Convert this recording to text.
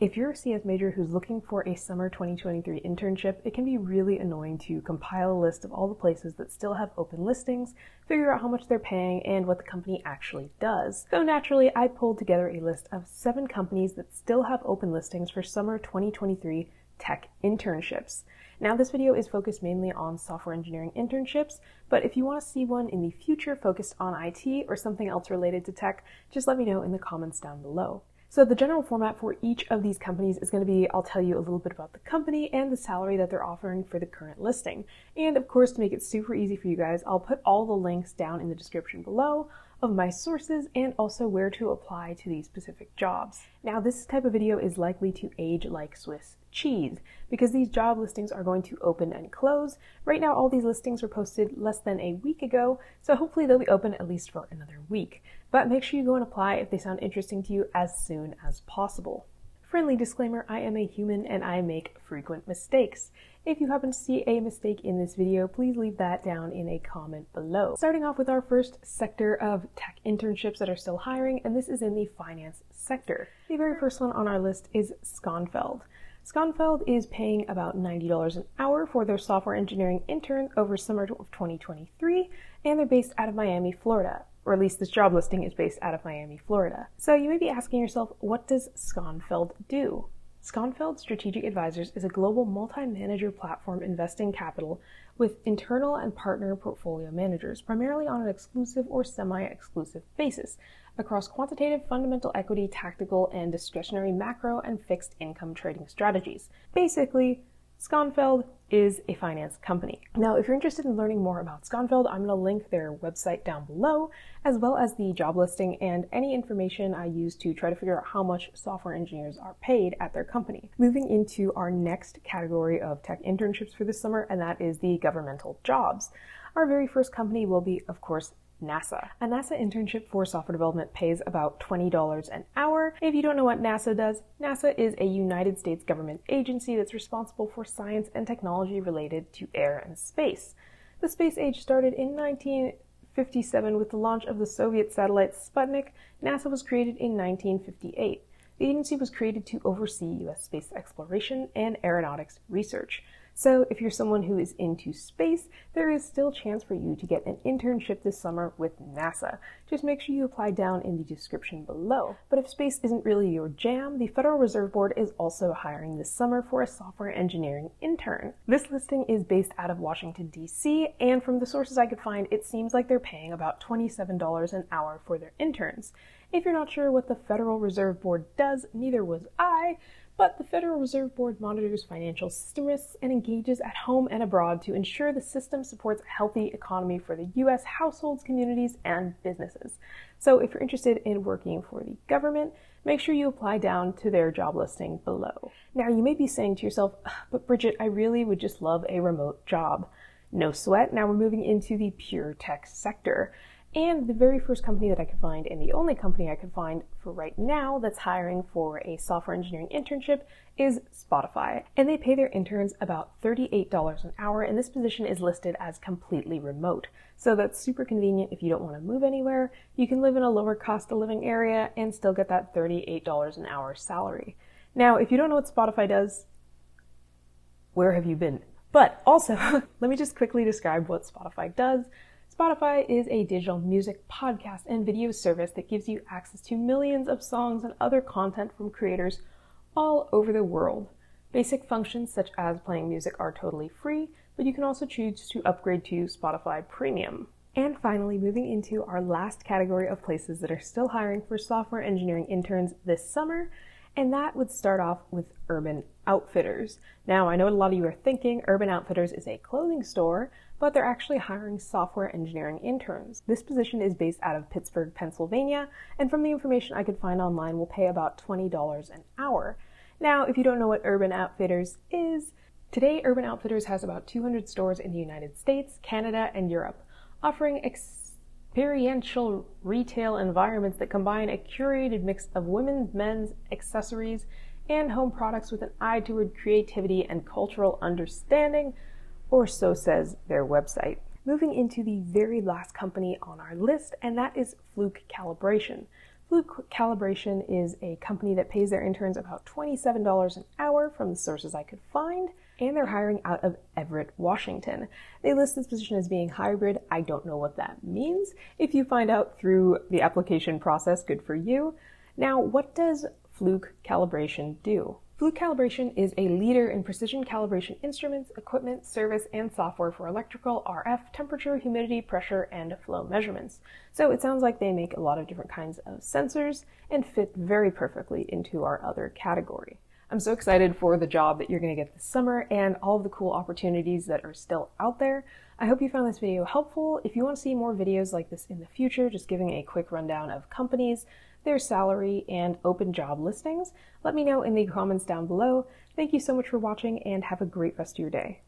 If you're a CS major who's looking for a summer 2023 internship, it can be really annoying to compile a list of all the places that still have open listings, figure out how much they're paying, and what the company actually does. So naturally, I pulled together a list of 7 companies that still have open listings for summer 2023 tech internships. Now this video is focused mainly on software engineering internships, but if you want to see one in the future focused on IT or something else related to tech, just let me know in the comments down below. So the general format for each of these companies is going to be, I'll tell you a little bit about the company and the salary that they're offering for the current listing. And of course, to make it super easy for you guys, I'll put all the links down in the description below of my sources and also where to apply to these specific jobs. Now this type of video is likely to age like Swiss cheese because these job listings are going to open and close. Right now all these listings were posted less than a week ago, so hopefully they'll be open at least for another week. But make sure you go and apply if they sound interesting to you as soon as possible. Friendly disclaimer, I am a human and I make frequent mistakes. If you happen to see a mistake in this video, please leave that down in a comment below. Starting off with our first sector of tech internships that are still hiring, and this is in the finance sector. The very first one on our list is Schonfeld. Schonfeld is paying about $90 an hour for their software engineering interns over summer of 2023, and they're based out of Miami, Florida. Or at least this job listing is based out of Miami, Florida. So you may be asking yourself, what does Schonfeld do? Schonfeld Strategic Advisors is a global multi-manager platform investing capital with internal and partner portfolio managers, primarily on an exclusive or semi-exclusive basis, across quantitative, fundamental equity, tactical, and discretionary macro and fixed income trading strategies. Basically, Schonfeld is a finance company. Now, if you're interested in learning more about Schonfeld, I'm going to link their website down below, as well as the job listing and any information I use to try to figure out how much software engineers are paid at their company. Moving into our next category of tech internships for this summer, and that is the governmental jobs. Our very first company will be, of course, NASA. A NASA internship for software development pays about $20 an hour. If you don't know what NASA does, NASA is a United States government agency that's responsible for science and technology related to air and space. The space age started in 1957 with the launch of the Soviet satellite Sputnik. NASA was created in 1958. The agency was created to oversee U.S. space exploration and aeronautics research. So if you're someone who is into space, there is still a chance for you to get an internship this summer with NASA. Just make sure you apply down in the description below. But if space isn't really your jam, the Federal Reserve Board is also hiring this summer for a software engineering intern. This listing is based out of Washington, D.C., and from the sources I could find, it seems like they're paying about $27 an hour for their interns. If you're not sure what the Federal Reserve Board does, neither was I, but the Federal Reserve Board monitors financial system risks and engages at home and abroad to ensure the system supports a healthy economy for the U.S. households, communities, and businesses. So if you're interested in working for the government, make sure you apply down to their job listing below. Now you may be saying to yourself, but Bridget, I really would just love a remote job. No sweat, now we're moving into the pure tech sector. And the very first company that I could find, and the only company I could find for right now that's hiring for a software engineering internship, is Spotify. And they pay their interns about $38 an hour, and this position is listed as completely remote. So that's super convenient if you don't want to move anywhere. You can live in a lower cost of living area and still get that $38 an hour salary. Now, if you don't know what Spotify does, where have you been? But also, let me just quickly describe what Spotify does. Spotify is a digital music, podcast, and video service that gives you access to millions of songs and other content from creators all over the world. Basic functions such as playing music are totally free, but you can also choose to upgrade to Spotify Premium. And finally, moving into our last category of places that are still hiring for software engineering interns this summer, and that would start off with Urban Outfitters. Now, I know what a lot of you are thinking, Urban Outfitters is a clothing store, but they're actually hiring software engineering interns. This position is based out of Pittsburgh, Pennsylvania, and from the information I could find online will pay about $20 an hour. Now, if you don't know what Urban Outfitters is, today Urban Outfitters has about 200 stores in the United States, Canada, and Europe, offering experiential retail environments that combine a curated mix of women's, men's, accessories, and home products with an eye toward creativity and cultural understanding, or so says their website. Moving into the very last company on our list, and that is Fluke Calibration. Fluke Calibration is a company that pays their interns about $27 an hour from the sources I could find, and they're hiring out of Everett, Washington. They list this position as being hybrid. I don't know what that means. If you find out through the application process, good for you. Now, what does Fluke Calibration do? Fluke Calibration is a leader in precision calibration instruments, equipment, service, and software for electrical, RF, temperature, humidity, pressure, and flow measurements. So it sounds like they make a lot of different kinds of sensors and fit very perfectly into our other category. I'm so excited for the job that you're going to get this summer and all of the cool opportunities that are still out there. I hope you found this video helpful. If you want to see more videos like this in the future, just giving a quick rundown of companies, their salary, and open job listings, let me know in the comments down below. Thank you so much for watching and have a great rest of your day.